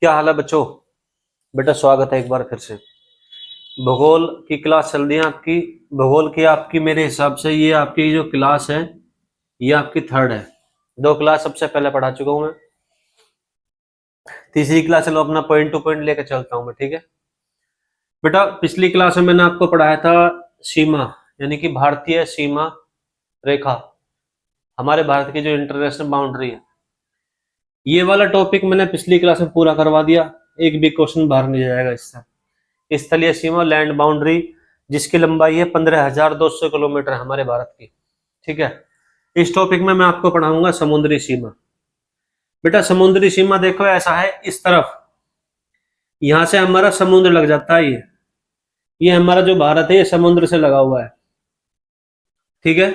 क्या हाल है बच्चों। बेटा स्वागत है एक बार फिर से। भूगोल की क्लास चल रही है आपकी। भूगोल की आपकी मेरे हिसाब से ये आपकी जो क्लास है ये आपकी थर्ड है। दो क्लास सबसे पहले पढ़ा चुका हूं मैं। तीसरी क्लास चलो अपना पॉइंट टू पॉइंट लेकर चलता हूं मैं, ठीक है। बेटा पिछली क्लास में मैंने आपको पढ़ाया था सीमा, यानी कि भारतीय सीमा रेखा, हमारे भारत की जो इंटरनेशनल बाउंड्री है। ये वाला टॉपिक मैंने पिछली क्लास में पूरा करवा दिया। एक भी क्वेश्चन बाहर नहीं जाएगा इससे। स्थलीय सीमा लैंड बाउंड्री जिसकी लंबाई है 15,200 किलोमीटर हमारे भारत की, ठीक है। इस टॉपिक में मैं आपको पढ़ाऊंगा समुद्री सीमा। बेटा समुद्री सीमा देखो ऐसा है, इस तरफ यहां से हमारा समुद्र लग जाता है। ये हमारा जो भारत है ये समुद्र से लगा हुआ है, ठीक है।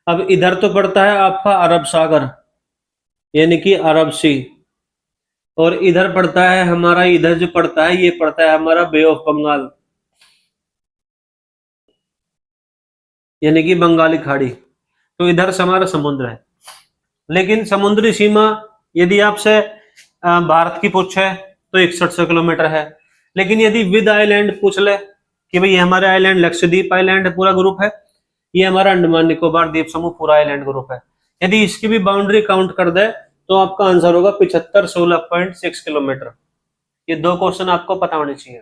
अब इधर तो पड़ता है आपका अरब सागर, यानी कि अरब सी, और इधर पड़ता है हमारा, इधर जो पड़ता है ये पड़ता है हमारा बे ऑफ बंगाल, यानी कि बंगाली खाड़ी। तो इधर से हमारा समुद्र है। लेकिन समुद्री सीमा यदि आपसे भारत की पूछे तो 6100 किलोमीटर है। लेकिन यदि विद आइलैंड पूछ ले कि भाई ये हमारे आइलैंड लक्षद्वीप आइलैंड पूरा ग्रुप है, ये हमारा अंडमान निकोबार द्वीप समूह पूरा आइलैंड ग्रुप है, यदि इसकी भी बाउंड्री काउंट कर दे तो आपका आंसर होगा 7516.6 किलोमीटर। ये दो क्वेश्चन आपको पता होने चाहिए,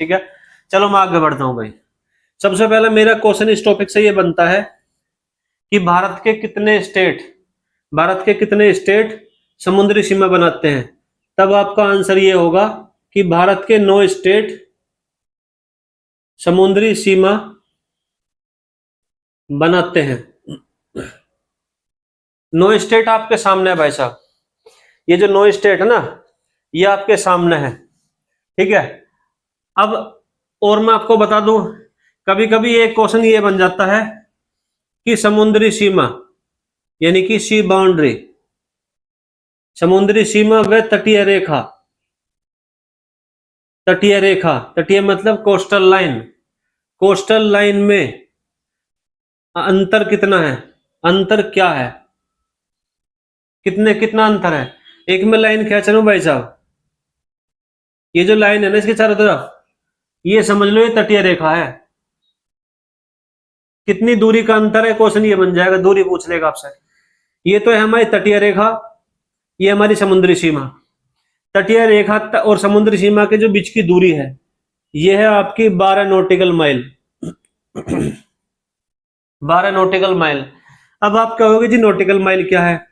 ठीक है। चलो मैं आगे बढ़ता हूं भाई। सबसे पहले मेरा क्वेश्चन इस टॉपिक से ये बनता है कि भारत के कितने स्टेट समुद्री सीमा बनाते हैं। तब आपका आंसर ये होगा कि भारत के 9 स्टेट समुद्री सीमा बनाते हैं। 9 स्टेट आपके सामने है भाई साहब। ये जो 9 स्टेट है ना ये आपके सामने है, ठीक है। अब और मैं आपको बता दूं, कभी कभी एक क्वेश्चन ये बन जाता है कि समुद्री सीमा यानी कि सी बाउंड्री, समुद्री सीमा व तटीय रेखा, तटीय रेखा, तटीय मतलब कोस्टल लाइन, कोस्टल लाइन में अंतर कितना है, अंतर क्या है, कितना अंतर है। एक में लाइन खींच रहा हूं भाई साहब, ये जो लाइन है ना इसके चारों तरफ, ये समझ लो ये तटीय रेखा है। कितनी दूरी का अंतर है क्वेश्चन ये बन जाएगा, दूरी पूछ लेगा आपसे। ये तो है हमारी तटीय रेखा, ये हमारी समुद्री सीमा। तटीय रेखा और समुद्री सीमा के जो बीच की दूरी है ये है आपकी 12 नॉटिकल माइल। 12 nautical mile. अब आप कहोगे जी नॉटिकल माइल क्या है।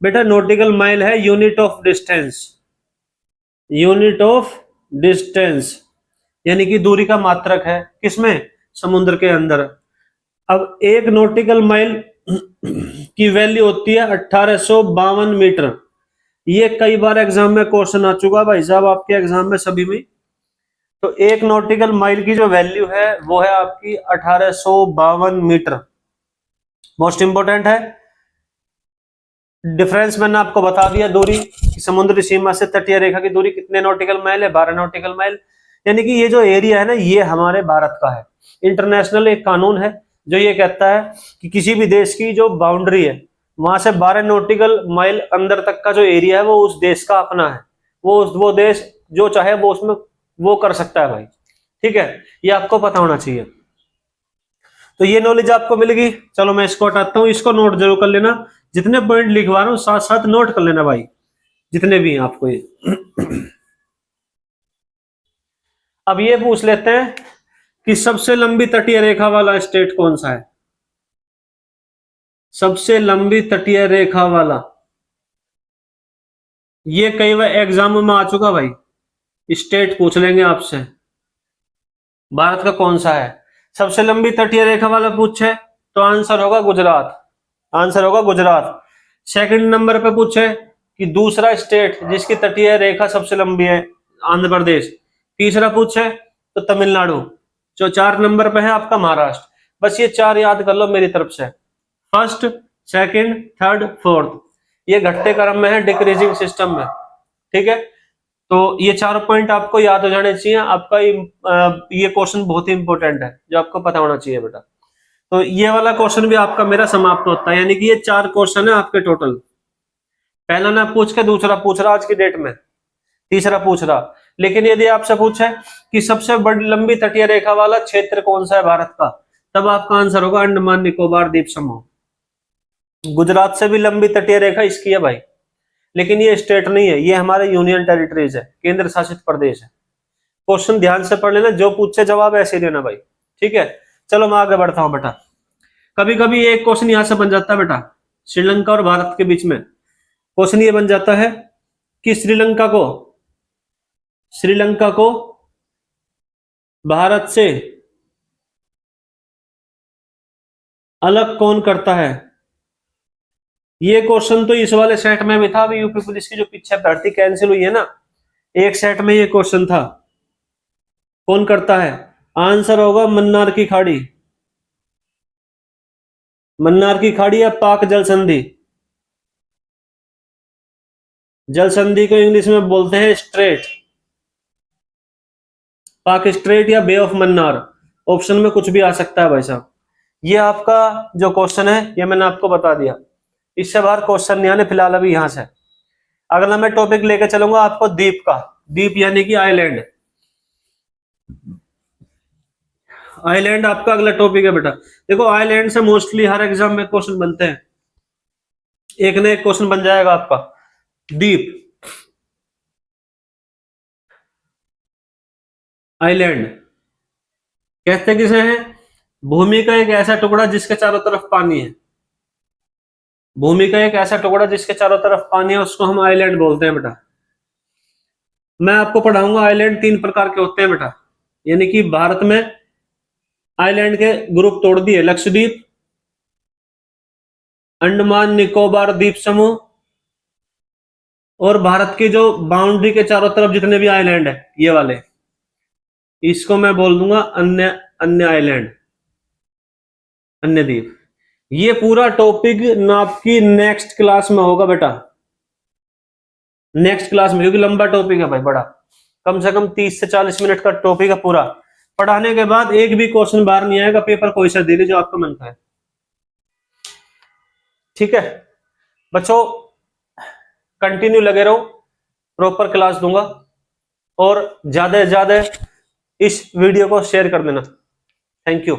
बेटा नॉटिकल माइल है unit of distance, unit of distance यानी कि दूरी का मात्रक है, किसमें, समुद्र के अंदर। अब एक नॉटिकल माइल की वैल्यू होती है 1852 मीटर। ये कई बार एग्जाम में क्वेश्चन आ चुका भाई साहब आपके एग्जाम में सभी में। तो एक नॉटिकल माइल की जो वैल्यू है वो है आपकी 1852 मीटर। मोस्ट इंपोर्टेंट है। डिफरेंस मैंने आपको बता दिया दूरी कि समुद्री सीमा से तटीय रेखा की दूरी कितने नॉटिकल माइल है, 12 नॉटिकल माइल। यानी कि ये जो एरिया है ना ये हमारे भारत का है। इंटरनेशनल एक कानून है जो ये कहता है कि किसी भी देश की जो बाउंड्री है वहां से 12 नॉटिकल माइल अंदर तक का जो एरिया है वो उस देश का अपना है। वो देश जो चाहे वो उसमें वो कर सकता है भाई, ठीक है। ये आपको पता होना चाहिए। तो ये नॉलेज आपको मिलेगी। चलो मैं इसको हटाता हूं, इसको नोट जरूर कर लेना। जितने पॉइंट लिखवा रहा हूं साथ साथ नोट कर लेना भाई, जितने भी हैं आपको ये। अब ये पूछ लेते हैं कि सबसे लंबी तटीय रेखा वाला स्टेट कौन सा है। सबसे लंबी तटीय रेखा वाला, ये कई बार एग्जाम में आ चुका भाई। स्टेट पूछ लेंगे आपसे भारत का कौन सा है सबसे लंबी तटीय रेखा वाला पूछे तो आंसर होगा गुजरात, आंसर होगा गुजरात। सेकंड नंबर पे पूछे कि दूसरा स्टेट जिसकी तटीय रेखा सबसे लंबी है, आंध्र प्रदेश। तीसरा पूछे तो तमिलनाडु। जो 4 नंबर पे है आपका महाराष्ट्र। बस ये 4 याद कर लो मेरी तरफ से, फर्स्ट सेकंड थर्ड फोर्थ। ये घटते क्रम में है, डिक्रीजिंग सिस्टम में, ठीक है। तो ये 4 पॉइंट आपको याद हो जाने चाहिए। आपका ये क्वेश्चन बहुत ही इंपॉर्टेंट है जो आपको पता होना चाहिए बेटा। तो ये वाला क्वेश्चन भी आपका मेरा समाप्त होता है, यानी कि ये 4 क्वेश्चन है आपके टोटल। पहला ना पूछ के दूसरा पूछ रहा आज की डेट में। तीसरा पूछ रहा। लेकिन यदि आपसे पूछे कि सबसे बड़ी लंबी तटीय रेखा वाला क्षेत्र कौन सा है भारत का, तब आपका आंसर होगा अंडमान निकोबार द्वीप समूह। गुजरात से भी लंबी तटीय रेखा इसकी है भाई, लेकिन ये स्टेट नहीं है, ये हमारे यूनियन टेरिटरीज है, केंद्र शासित प्रदेश है। क्वेश्चन ध्यान से पढ़ लेना, जो पूछे जवाब ऐसे ही देना भाई, ठीक है। चलो मैं आगे बढ़ता हूं बेटा। कभी कभी एक क्वेश्चन यहां से बन जाता है बेटा, श्रीलंका और भारत के बीच में क्वेश्चन ये बन जाता है कि श्रीलंका को भारत से अलग कौन करता है। ये क्वेश्चन तो इस वाले सेट में भी था, अभी यूपी पुलिस की जो पीछे भर्ती कैंसिल हुई है ना, एक सेट में ये क्वेश्चन था, कौन करता है। आंसर होगा मन्नार की खाड़ी, मन्नार की खाड़ी या पाक जल संधि। जल संधि को इंग्लिश में बोलते हैं स्ट्रेट, पाक स्ट्रेट या बे ऑफ मन्नार, ऑप्शन में कुछ भी आ सकता है भाई साहब। ये आपका जो क्वेश्चन है ये मैंने आपको बता दिया, इससे बाहर क्वेश्चन नहीं आने फिलहाल अभी यहां से। अगला मैं टॉपिक लेकर चलूंगा आपको द्वीप का, द्वीप यानी कि आइलैंड। आइलैंड आपका अगला टॉपिक है बेटा। देखो आइलैंड से मोस्टली हर एग्जाम में क्वेश्चन बनते हैं, एक ना एक क्वेश्चन बन जाएगा आपका। द्वीप, आइलैंड कहते किसे हैं, भूमि का एक ऐसा टुकड़ा जिसके चारों तरफ पानी है, भूमि का एक ऐसा टुकड़ा जिसके चारों तरफ पानी है, उसको हम आइलैंड बोलते हैं बेटा। मैं आपको पढ़ाऊंगा आइलैंड तीन प्रकार के होते हैं बेटा, यानी कि भारत में आइलैंड के ग्रुप तोड़ दिए, लक्षद्वीप, अंडमान निकोबार द्वीप समूह, और भारत की जो बाउंड्री के चारों तरफ जितने भी आइलैंड है ये वाले, इसको मैं बोल दूंगा अन्य अन्य आइलैंड, अन्य द्वीप। ये पूरा टॉपिक आपकी नेक्स्ट क्लास में होगा बेटा, नेक्स्ट क्लास में, क्योंकि लंबा टॉपिक है भाई, बड़ा, कम से कम 30 से 40 मिनट का टॉपिक है पूरा। पढ़ाने के बाद एक भी क्वेश्चन बाहर नहीं आएगा, पेपर कोई सा दे लीजिए जो आपका मन का है, ठीक है बच्चों। कंटिन्यू लगे रहो, प्रॉपर क्लास दूंगा, और ज्यादा से ज्यादा इस वीडियो को शेयर कर देना। Thank you.